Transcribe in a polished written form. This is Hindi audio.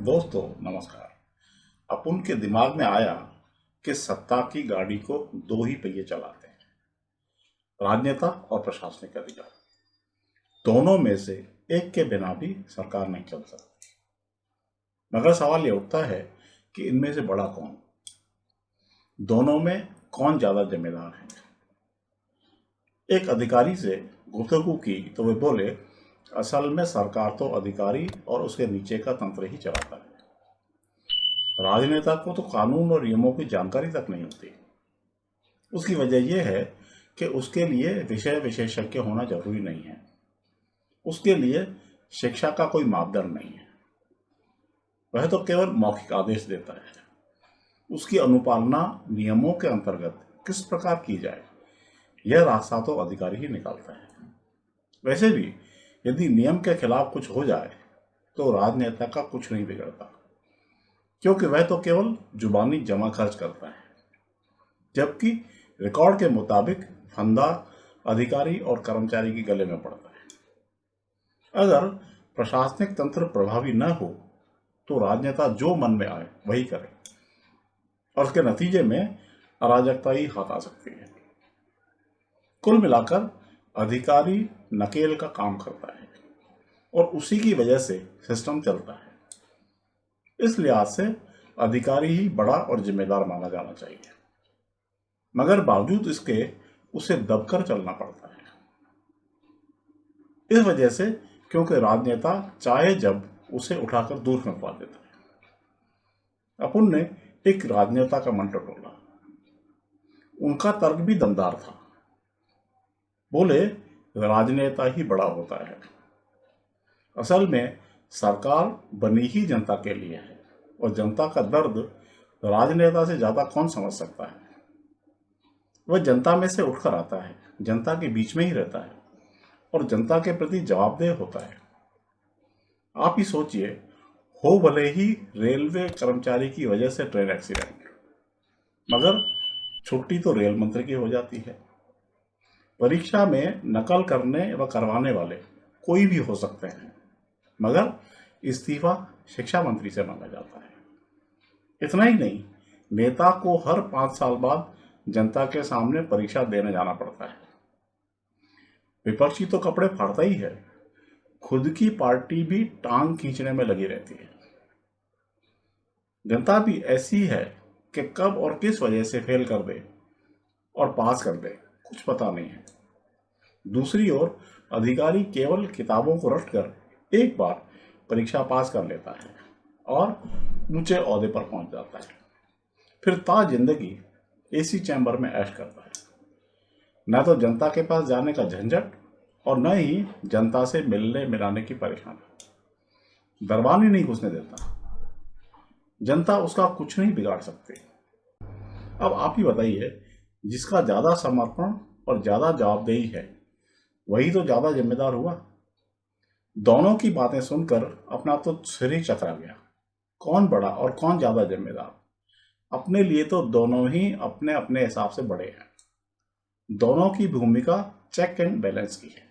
दोस्तों नमस्कार। अपुन के दिमाग में आया कि सत्ता की गाड़ी को दो ही पहिए चलाते हैं, राजनेता और प्रशासनिक अधिकारी। दोनों में से एक के बिना भी सरकार नहीं चल सकती। मगर सवाल ये उठता है कि इनमें से बड़ा कौन, दोनों में कौन ज्यादा जिम्मेदार है। एक अधिकारी से गुफ्तगू की तो वे बोले, असल में सरकार तो अधिकारी और उसके नीचे का तंत्र ही चलाता है। राजनेता को तो कानून और नियमों की जानकारी तक नहीं होती। उसकी वजह यह है कि उसके लिए विषय विशेषज्ञ होना जरूरी नहीं है। उसके लिए शिक्षा का कोई मापदंड नहीं है। वह तो केवल मौखिक आदेश देता है। उसकी अनुपालना नियमों के अंतर्गत किस प्रकार की जाए, यह रास्ता तो अधिकारी ही निकालता है। वैसे भी यदि नियम के खिलाफ कुछ हो जाए तो राजनेता का कुछ नहीं बिगड़ता, क्योंकि वह तो केवल जुबानी जमा खर्च करता है, जबकि रिकॉर्ड के मुताबिक फंदा अधिकारी और कर्मचारी के गले में पड़ता है। अगर प्रशासनिक तंत्र प्रभावी न हो तो राजनेता जो मन में आए वही करे और उसके नतीजे में अराजकता ही हाथ आ सकती है। कुल मिलाकर अधिकारी नकेल का काम करता है और उसी की वजह से सिस्टम चलता है। इस लिहाज से अधिकारी ही बड़ा और जिम्मेदार माना जाना चाहिए, मगर बावजूद इसके उसे दबकर चलना पड़ता है। इस वजह से क्योंकि राजनेता चाहे जब उसे उठाकर दूर फेंकवा देता है। अपुन ने एक राजनेता का मन टटोला। उनका तर्क भी दमदार था। बोले, राजनेता ही बड़ा होता है। असल में सरकार बनी ही जनता के लिए है और जनता का दर्द राजनेता से ज्यादा कौन समझ सकता है। वह जनता में से उठकर आता है, जनता के बीच में ही रहता है और जनता के प्रति जवाबदेह होता है। आप ही सोचिए, हो भले ही रेलवे कर्मचारी की वजह से ट्रेन एक्सीडेंट, मगर छुट्टी तो रेल मंत्री की हो जाती है। परीक्षा में नकल करने व करवाने वाले कोई भी हो सकते हैं, मगर इस्तीफा शिक्षा मंत्री से मांगा जाता है। इतना ही नहीं, नेता को हर 5 साल बाद जनता के सामने परीक्षा देने जाना पड़ता है। विपक्षी तो कपड़े फाड़ता ही है, खुद की पार्टी भी टांग खींचने में लगी रहती है। जनता भी ऐसी है कि कब और किस वजह से फेल कर दे और पास कर दे, कुछ पता नहीं है। दूसरी ओर अधिकारी केवल किताबों को रटकर एक बार परीक्षा पास कर लेता है और ऊंचे ओहदे पर पहुंच जाता है। फिर ता जिंदगी एसी चैम्बर में ऐश करता है। न तो जनता के पास जाने का झंझट और न ही जनता से मिलने मिलाने की परेशानी। दरबार ही नहीं घुसने देता। जनता उसका कुछ नहीं बिगाड़ सकती। अब आप ही बताइए, जिसका ज्यादा समर्पण और ज्यादा जवाबदेही है वही तो ज्यादा जिम्मेदार हुआ। दोनों की बातें सुनकर अपना तो सिर ही चकरा गया। कौन बड़ा और कौन ज्यादा जिम्मेदार? अपने लिए तो दोनों ही अपने अपने हिसाब से बड़े हैं। दोनों की भूमिका चेक एंड बैलेंस की है।